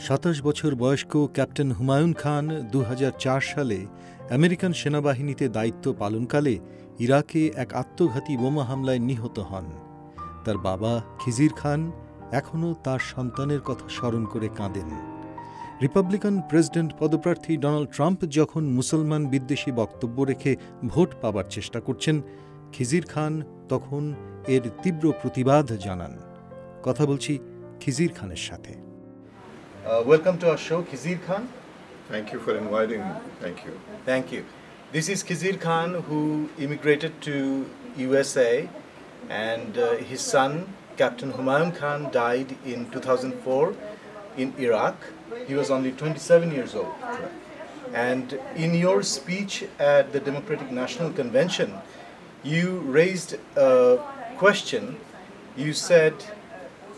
27 বছর বয়স্ক ক্যাপ্টেন হুমায়ুন খান 2004 সালে আমেরিকান সেনাবাহিনীতে দায়িত্ব পালনকালে ইরাকে এক আত্মঘাতী বোমা হামলায় নিহত হন। তার বাবা খিজির খান এখনও তার সন্তানের কথা স্মরণ করে কাঁদেন। রিপাবলিকান প্রেসিডেন্ট পদপ্রার্থী ডোনাল্ড ট্রাম্প যখন মুসলমান বিদ্বেষী বক্তব্য রেখে ভোট পাবার চেষ্টা করছেন, খিজির খান তখন এর তীব্র প্রতিবাদ জানান। কথা বলছি খিজির খানের সাথে। Welcome to our show, Khizir Khan. Thank you for inviting me. Thank you. Thank you. This is Khizir Khan, who immigrated to USA, and his son, Captain Humayun Khan, died in 2004 in Iraq. He was only 27 years old. And in your speech at the Democratic National Convention, you raised a question.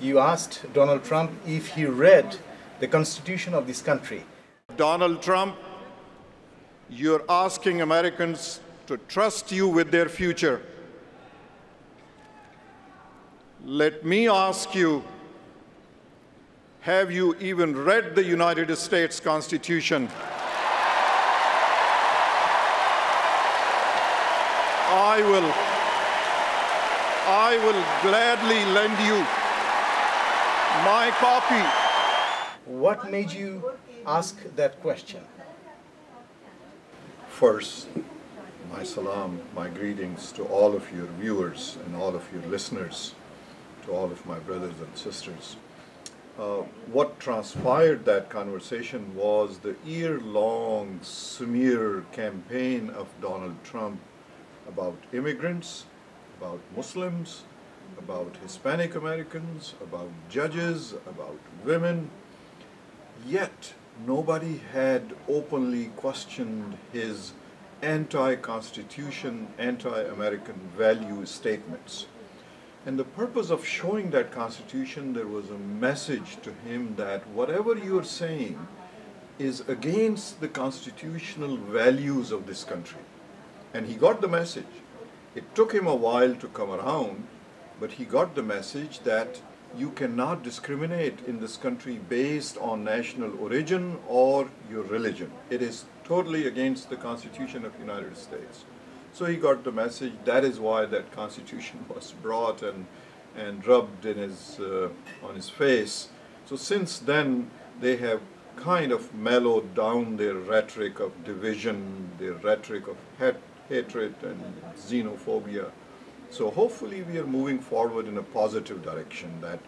You asked Donald Trump if he read the Constitution of this country. Donald Trump, you're asking Americans to trust you with their future. Let me ask you, have you even read the United States Constitution? I will gladly lend you my copy. What made you ask that question? First, my salam, my greetings to all of your viewers and all of your listeners, to all of my brothers and sisters. What transpired that conversation was the year-long smear campaign of Donald Trump about immigrants, about Muslims, about Hispanic Americans, about judges, about women. Yet, nobody had openly questioned his anti-Constitution, anti-American value statements. And the purpose of showing that Constitution, there was a message to him that whatever you're saying is against the constitutional values of this country. And he got the message. It took him a while to come around, but he got the message that you cannot discriminate in this country based on national origin or your religion. It is totally against the Constitution of the United States. So he got the message. That is why that Constitution was brought and rubbed in on his face. So since then, they have kind of mellowed down their rhetoric of division, their rhetoric of hatred and xenophobia. So hopefully we are moving forward in a positive direction, that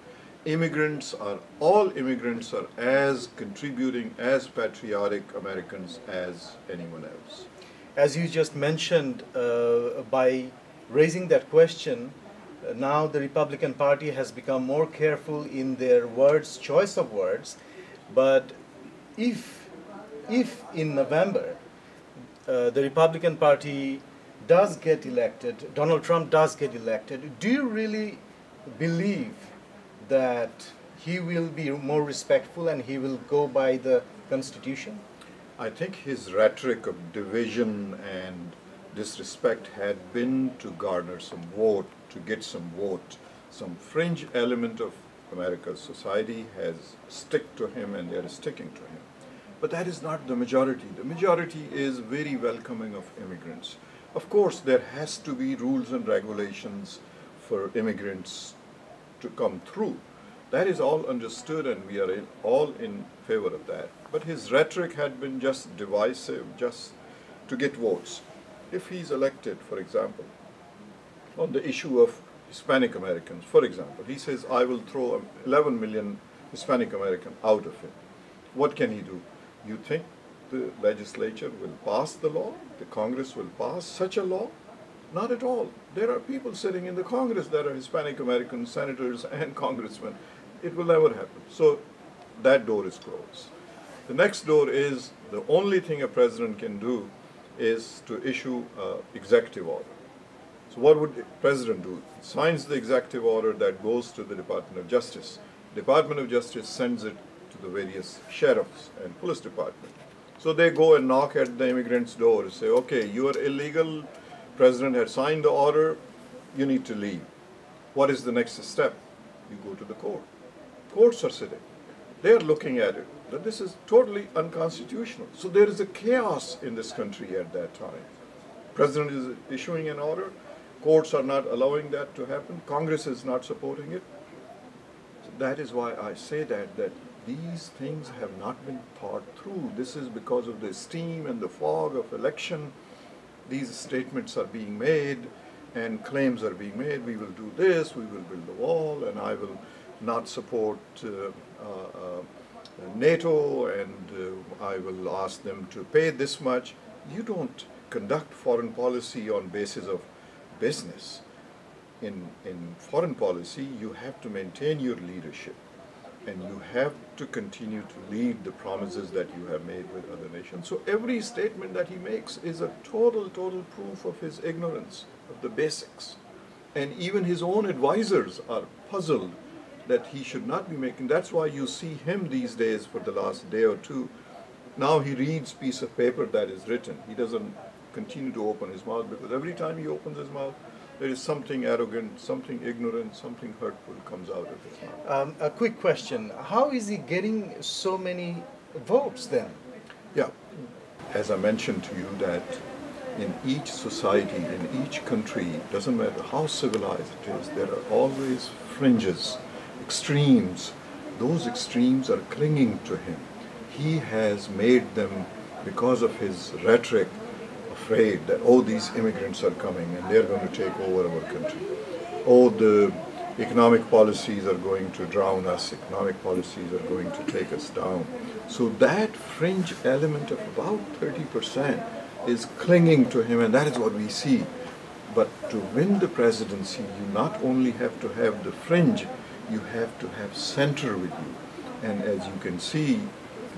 all immigrants are as contributing, as patriotic Americans as anyone else. As you just mentioned, by raising that question, now the Republican Party has become more careful in their choice of words. But if in November the Republican Party does get elected, Donald Trump does get elected, do you really believe that he will be more respectful and he will go by the Constitution? I think his rhetoric of division and disrespect had been to garner some vote, to get some vote. Some fringe element of America's society has stuck to him and they are sticking to him. But that is not the majority. The majority is very welcoming of immigrants. Of course, there has to be rules and regulations for immigrants to come through. That is all understood and we are all in favor of that. But his rhetoric had been just divisive, just to get votes. If he's elected, for example, on the issue of Hispanic Americans, for example, he says, I will throw 11 million Hispanic American out of it. What can he do? You think the legislature will pass the law? The Congress will pass such a law? Not at all. There are people sitting in the Congress that are Hispanic American senators and congressmen. It will never happen. So that door is closed. The next door is the only thing a president can do is to issue an executive order. So what would the president do? He signs the executive order that goes to the Department of Justice. Department of Justice sends it to the various sheriffs and police department. So they go and knock at the immigrants' door and say, okay, you are illegal, president had signed the order, you need to leave. What is the next step? You go to the court. Courts are sitting. They are looking at it, that this is totally unconstitutional. So there is a chaos in this country at that time. President is issuing an order, courts are not allowing that to happen, Congress is not supporting it. So that is why I say that these things have not been thought through. This is because of the steam and the fog of election. These statements are being made and claims are being made. We will do this, we will build a wall, and I will not support NATO, and I will ask them to pay this much. You don't conduct foreign policy on basis of business. In foreign policy, you have to maintain your leadership, and you have to continue to lead the promises that you have made with other nations. So every statement that he makes is a total proof of his ignorance of the basics. And even his own advisors are puzzled that he should not be making. That's why you see him these days for the last day or two. Now he reads piece of paper that is written. He doesn't continue to open his mouth, because every time he opens his mouth, there is something arrogant, something ignorant, something hurtful comes out of his mouth. A quick question. How is he getting so many votes then? Yeah. As I mentioned to you, that in each society, in each country, doesn't matter how civilized it is, there are always fringes, extremes. Those extremes are clinging to him. He has made them, because of his rhetoric, afraid that, oh, these immigrants are coming and they're going to take over our country. Oh, the economic policies are going to drown us, economic policies are going to take us down. So that fringe element of about 30% is clinging to him, and that is what we see. But to win the presidency, you not only have to have the fringe, you have to have center with you. And as you can see,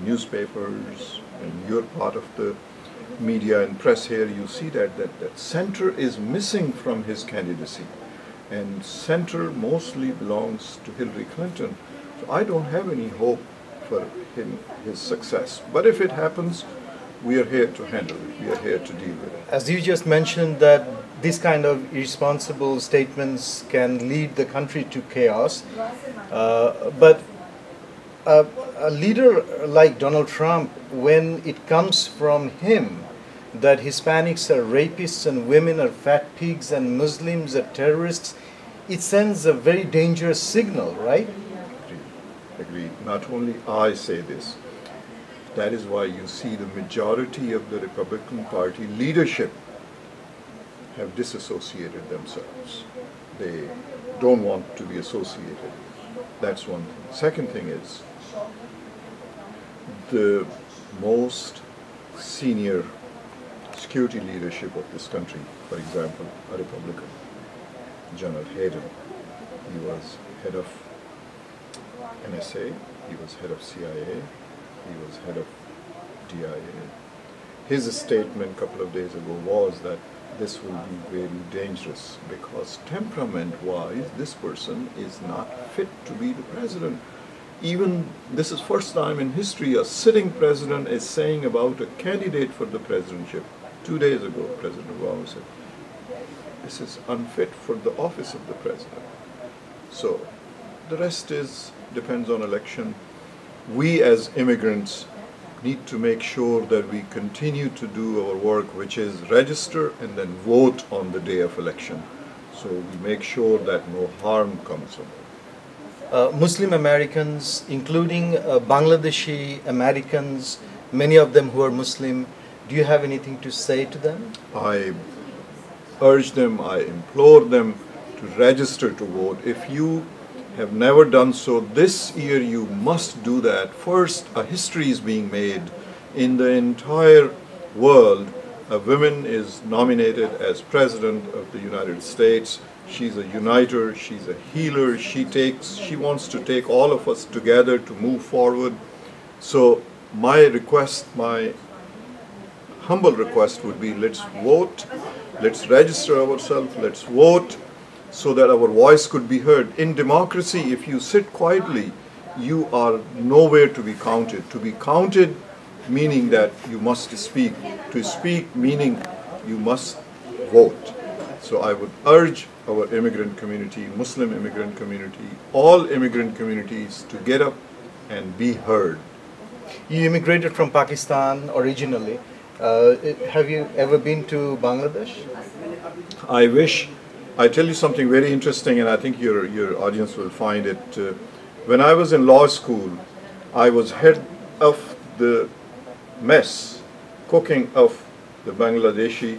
newspapers, and you're part of the media and press here, you see that center is missing from his candidacy. And center mostly belongs to Hillary Clinton. So I don't have any hope for his success. But if it happens, we are here to handle it. We are here to deal with it. As you just mentioned, that this kind of irresponsible statements can lead the country to chaos. But a leader like Donald Trump, when it comes from him that Hispanics are rapists and women are fat pigs and Muslims are terrorists, it sends a very dangerous signal, right? Agreed. Not only I say this, that is why you see the majority of the Republican Party leadership have disassociated themselves. They don't want to be associated. That's one thing. Second thing is, the most senior security leadership of this country, for example, a Republican, General Hayden, he was head of NSA, he was head of CIA, he was head of DIA. His statement a couple of days ago was that this will be very dangerous because temperament-wise, this person is not fit to be the president. Even this is first time in history a sitting president is saying about a candidate for the presidency. 2 days ago, President Obama said, this is unfit for the office of the president. So the rest depends on election. We as immigrants need to make sure that we continue to do our work, which is register and then vote on the day of election. So we make sure that no harm comes from it. Muslim Americans, including Bangladeshi Americans, many of them who are Muslim, do you have anything to say to them? I urge them, I implore them to register to vote. If you have never done so, this year you must do that. First, a history is being made in the entire world. A woman is nominated as President of the United States. She's a uniter, she's a healer, she wants to take all of us together to move forward. So my request, my humble request would be, let's vote, let's register ourselves, let's vote so that our voice could be heard. In democracy, if you sit quietly, you are nowhere to be counted. To be counted meaning that you must speak. To speak meaning you must vote. So I would urge our immigrant community, Muslim immigrant community, all immigrant communities to get up and be heard. You immigrated from Pakistan originally. Have you ever been to Bangladesh? I wish. I tell you something very interesting, and I think your audience will find it. When I was in law school, I was head of the mess, cooking of the Bangladeshi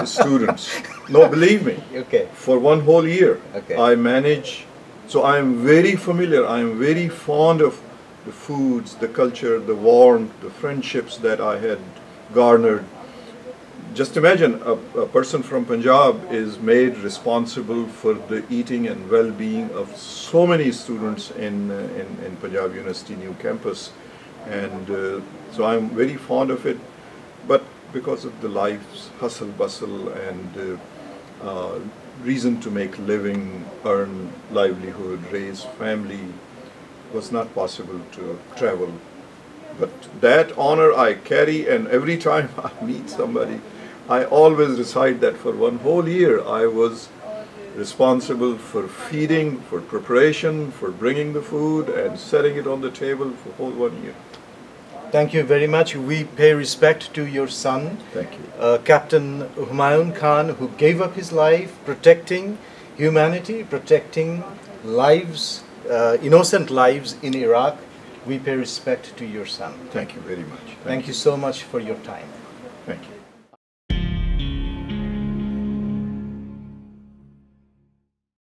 students. No, believe me. Okay. For one whole year, Okay. I manage. So I am very familiar. I am very fond of the foods, the culture, the warmth, the friendships that I had garnered. Just imagine a person from Punjab is made responsible for the eating and well-being of so many students in Punjab University new campus, and so I'm very fond of it. But because of the life's hustle bustle and reason to make living, earn livelihood, raise family, was not possible to travel. But that honor I carry, and every time I meet somebody, I always recite that for one whole year I was responsible for feeding, for preparation, for bringing the food and setting it on the table for whole 1 year. Thank you very much. We pay respect to your son, Thank you. Captain Humayun Khan, who gave up his life protecting humanity, protecting lives, innocent lives in Iraq. We pay respect to your son. Thank you very much. Thank you so much for your time. Thank you.